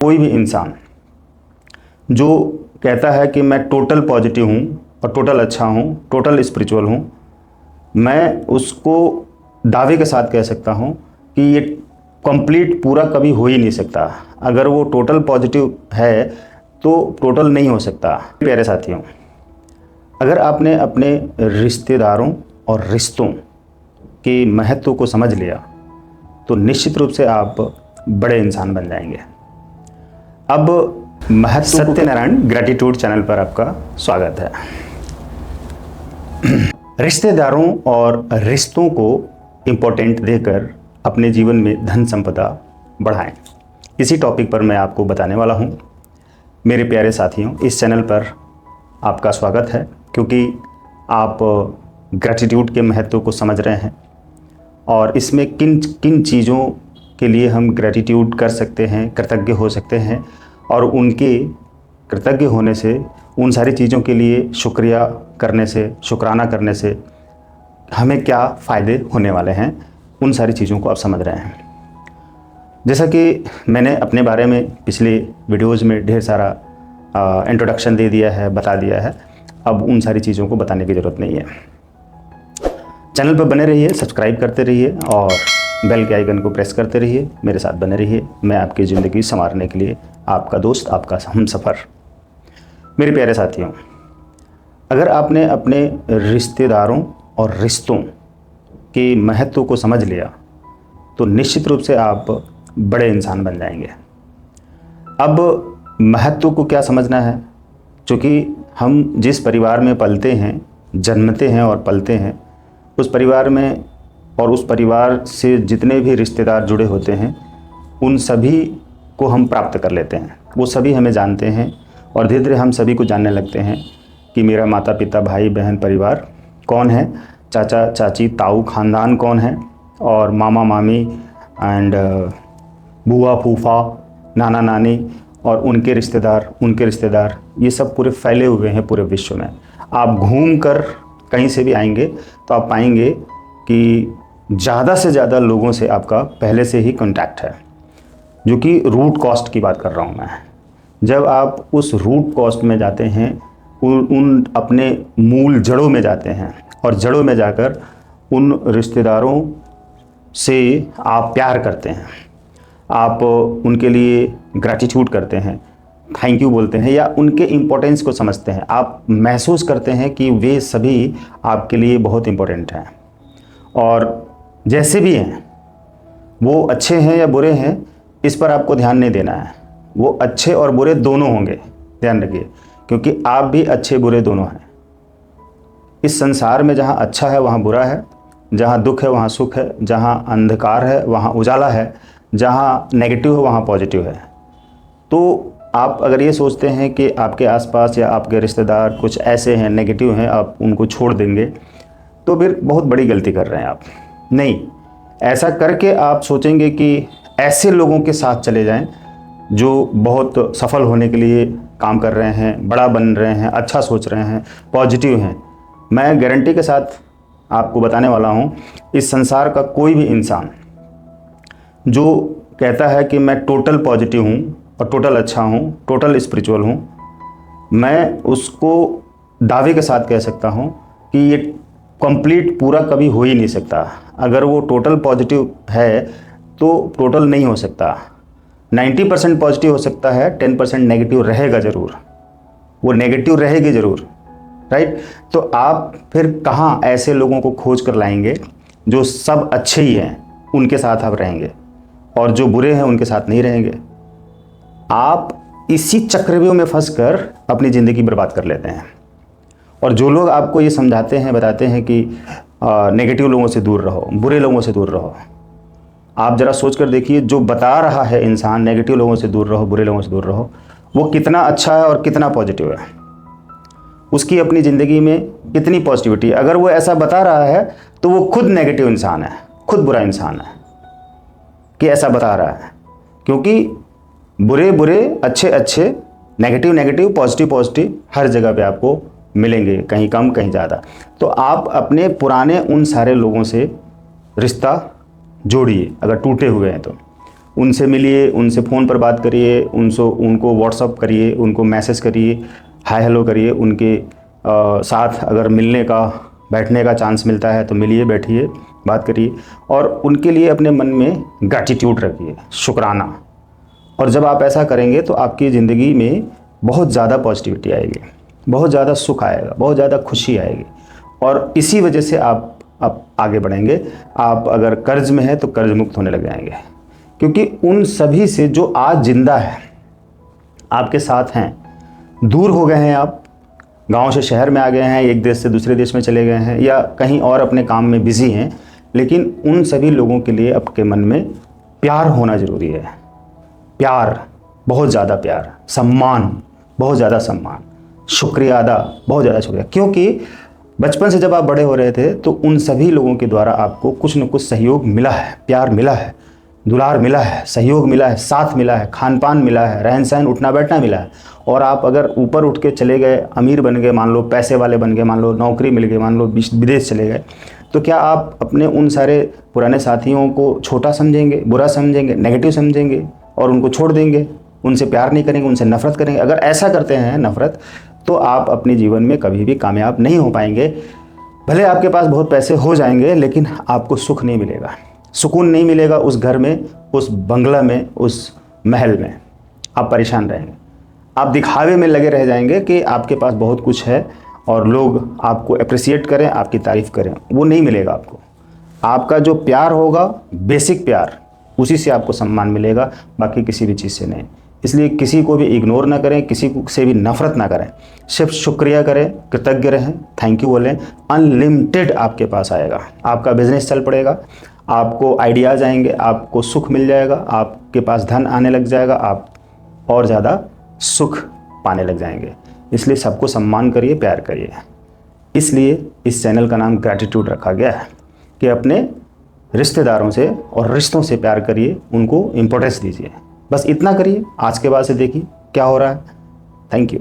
कोई भी इंसान जो कहता है कि मैं टोटल पॉजिटिव हूँ और टोटल अच्छा हूँ, टोटल स्पिरिचुअल हूँ, मैं उसको दावे के साथ कह सकता हूँ कि ये कंप्लीट पूरा कभी हो ही नहीं सकता। अगर वो टोटल पॉजिटिव है तो टोटल नहीं हो सकता। प्यारे साथियों, अगर आपने अपने रिश्तेदारों और रिश्तों के महत्व को समझ लिया तो निश्चित रूप से आप बड़े इंसान बन जाएंगे। अब महत्व सत्यनारायण ग्रेटिट्यूड चैनल पर आपका स्वागत है। रिश्तेदारों और रिश्तों को इम्पोर्टेंट देकर अपने जीवन में धन संपदा बढ़ाएं, इसी टॉपिक पर मैं आपको बताने वाला हूं। मेरे प्यारे साथियों, इस चैनल पर आपका स्वागत है क्योंकि आप ग्रेटिट्यूड के महत्व को समझ रहे हैं और इसमें किन किन चीज़ों के लिए हम ग्रेटिट्यूड कर सकते हैं, कृतज्ञ हो सकते हैं और उनके कृतज्ञ होने से, उन सारी चीज़ों के लिए शुक्रिया करने से, शुक्राना करने से हमें क्या फ़ायदे होने वाले हैं, उन सारी चीज़ों को आप समझ रहे हैं। जैसा कि मैंने अपने बारे में पिछले वीडियोज़ में ढेर सारा इंट्रोडक्शन दे दिया है, बता दिया है, अब उन सारी चीज़ों को बताने की ज़रूरत नहीं है। चैनल पर बने रहिए, सब्सक्राइब करते रहिए और बेल के आइकन को प्रेस करते रहिए, मेरे साथ बने रहिए। मैं आपकी ज़िंदगी संवारने के लिए आपका दोस्त, आपका हमसफ़र। मेरे प्यारे साथियों, अगर आपने अपने रिश्तेदारों और रिश्तों के महत्व को समझ लिया तो निश्चित रूप से आप बड़े इंसान बन जाएंगे। अब महत्व को क्या समझना है, क्योंकि हम जिस परिवार में पलते हैं, जन्मते हैं और पलते हैं, उस परिवार में और उस परिवार से जितने भी रिश्तेदार जुड़े होते हैं उन सभी को हम प्राप्त कर लेते हैं। वो सभी हमें जानते हैं और धीरे धीरे हम सभी को जानने लगते हैं कि मेरा माता पिता, भाई बहन, परिवार कौन है, चाचा चाची, ताऊ ख़ानदान कौन है और मामा मामी एंड बुआ फूफा, नाना नानी और उनके रिश्तेदार, ये सब पूरे फैले हुए हैं पूरे विश्व में। आप घूम कर कहीं से भी आएंगे तो आप पाएंगे कि ज़्यादा से ज़्यादा लोगों से आपका पहले से ही कांटेक्ट है, जो कि रूट कॉस्ट की बात कर रहा हूँ मैं। जब आप उस रूट कॉस्ट में जाते हैं, उन अपने मूल जड़ों में जाते हैं और जड़ों में जाकर उन रिश्तेदारों से आप प्यार करते हैं, आप उनके लिए ग्रैटिट्यूड करते हैं, थैंक यू बोलते हैं या उनके इम्पोर्टेंस को समझते हैं, आप महसूस करते हैं कि वे सभी आपके लिए बहुत इम्पोर्टेंट हैं और जैसे भी हैं, वो अच्छे हैं या बुरे हैं, इस पर आपको ध्यान नहीं देना है। वो अच्छे और बुरे दोनों होंगे, ध्यान रखिए, क्योंकि आप भी अच्छे बुरे दोनों हैं। इस संसार में जहाँ अच्छा है वहाँ बुरा है, जहाँ दुख है वहाँ सुख है, जहाँ अंधकार है वहाँ उजाला है, जहाँ नेगेटिव है वहाँ पॉजिटिव है। तो आप अगर ये सोचते हैं कि आपके आसपास या आपके रिश्तेदार कुछ ऐसे हैं, नेगेटिव हैं, आप उनको छोड़ देंगे, तो फिर बहुत बड़ी गलती कर रहे हैं आप। नहीं, ऐसा करके आप सोचेंगे कि ऐसे लोगों के साथ चले जाएं जो बहुत सफल होने के लिए काम कर रहे हैं, बड़ा बन रहे हैं, अच्छा सोच रहे हैं, पॉजिटिव हैं। मैं गारंटी के साथ आपको बताने वाला हूँ, इस संसार का कोई भी इंसान जो कहता है कि मैं टोटल पॉजिटिव हूँ और टोटल अच्छा हूँ, टोटल स्पिरिचुअल हूँ, मैं उसको दावे के साथ कह सकता हूँ कि ये कंप्लीट पूरा कभी हो ही नहीं सकता। अगर वो टोटल पॉजिटिव है तो टोटल नहीं हो सकता। 90% पॉजिटिव हो सकता है, 10% नेगेटिव रहेगा ज़रूर, वो नेगेटिव रहेगी ज़रूर, राइट। तो आप फिर कहाँ ऐसे लोगों को खोज कर लाएंगे जो सब अच्छे ही हैं, उनके साथ आप रहेंगे और जो बुरे हैं उनके साथ नहीं रहेंगे। आप इसी चक्रव्यूह में फंसकर अपनी ज़िंदगी बर्बाद कर लेते हैं। और जो लोग आपको ये समझाते हैं, बताते हैं कि नेगेटिव लोगों से दूर रहो, बुरे लोगों से दूर रहो, आप ज़रा सोच कर देखिए, जो बता रहा है इंसान नेगेटिव लोगों से दूर रहो, बुरे लोगों से दूर रहो, वो कितना अच्छा है और कितना पॉजिटिव है, उसकी अपनी ज़िंदगी में कितनी पॉजिटिविटी। अगर वो ऐसा बता रहा है तो वो खुद नेगेटिव इंसान है, खुद बुरा इंसान है कि ऐसा बता रहा है। क्योंकि बुरे बुरे, अच्छे अच्छे, नेगेटिव नेगेटिव, पॉजिटिव पॉजिटिव हर जगह पे आपको मिलेंगे, कहीं कम कहीं ज़्यादा। तो आप अपने पुराने उन सारे लोगों से रिश्ता जोड़िए, अगर टूटे हुए हैं तो, उनसे मिलिए, उनसे फ़ोन पर बात करिए, उनको व्हाट्सअप करिए, उनको मैसेज करिए, हाय हेलो करिए। उनके साथ अगर मिलने का, बैठने का चांस मिलता है तो मिलिए, बैठिए, बात करिए और उनके लिए अपने मन में ग्रैटिट्यूड रखिए, शुक्राना। और जब आप ऐसा करेंगे तो आपकी ज़िंदगी में बहुत ज़्यादा पॉजिटिविटी आएगी, बहुत ज़्यादा सुख आएगा, बहुत ज़्यादा खुशी आएगी और इसी वजह से आप आगे बढ़ेंगे। आप अगर कर्ज में हैं तो कर्ज मुक्त होने लग जाएंगे, क्योंकि उन सभी से जो आज जिंदा है, आपके साथ हैं, दूर हो गए हैं, आप गांव से शहर में आ गए हैं, एक देश से दूसरे देश में चले गए हैं या कहीं और अपने काम में बिजी हैं, लेकिन उन सभी लोगों के लिए आपके मन में प्यार होना ज़रूरी है। प्यार, बहुत ज़्यादा प्यार, सम्मान, बहुत ज़्यादा सम्मान, शुक्रिया अदा, बहुत ज़्यादा शुक्रिया। क्योंकि बचपन से जब आप बड़े हो रहे थे तो उन सभी लोगों के द्वारा आपको कुछ न कुछ सहयोग मिला है, प्यार मिला है, दुलार मिला है, सहयोग मिला है, साथ मिला है, खान पान मिला है, रहन सहन, उठना बैठना मिला है। और आप अगर ऊपर उठ के चले गए, अमीर बन गए, मान लो पैसे वाले बन गए, मान लो नौकरी मिल गई, मान लो विदेश चले गए, तो क्या आप अपने उन सारे पुराने साथियों को छोटा समझेंगे, बुरा समझेंगे, नेगेटिव समझेंगे और उनको छोड़ देंगे, उनसे प्यार नहीं करेंगे, उनसे नफरत करेंगे? अगर ऐसा करते हैं नफरत, तो आप अपने जीवन में कभी भी कामयाब नहीं हो पाएंगे। भले आपके पास बहुत पैसे हो जाएंगे, लेकिन आपको सुख नहीं मिलेगा, सुकून नहीं मिलेगा उस घर में, उस बंगला में, उस महल में। आप परेशान रहेंगे, आप दिखावे में लगे रह जाएंगे कि आपके पास बहुत कुछ है और लोग आपको अप्रिसिएट करें, आपकी तारीफ़ करें। वो नहीं मिलेगा आपको। आपका जो प्यार होगा, बेसिक प्यार, उसी से आपको सम्मान मिलेगा, बाकी किसी भी चीज़ से नहीं। इसलिए किसी को भी इग्नोर ना करें, किसी से भी नफ़रत ना करें, सिर्फ शुक्रिया करें, कृतज्ञ रहें, थैंक यू बोलें। अनलिमिटेड आपके पास आएगा, आपका बिजनेस चल पड़ेगा, आपको आइडियाज़ आएंगे, आपको सुख मिल जाएगा, आपके पास धन आने लग जाएगा, आप और ज़्यादा सुख पाने लग जाएंगे। इसलिए सबको सम्मान करिए, प्यार करिए। इसलिए इस चैनल का नाम ग्रैटिट्यूड रखा गया है कि अपने रिश्तेदारों से और रिश्तों से प्यार करिए, उनको इम्पोर्टेंस दीजिए। बस इतना करिए। आज के बाद से देखिए क्या हो रहा है। Thank you.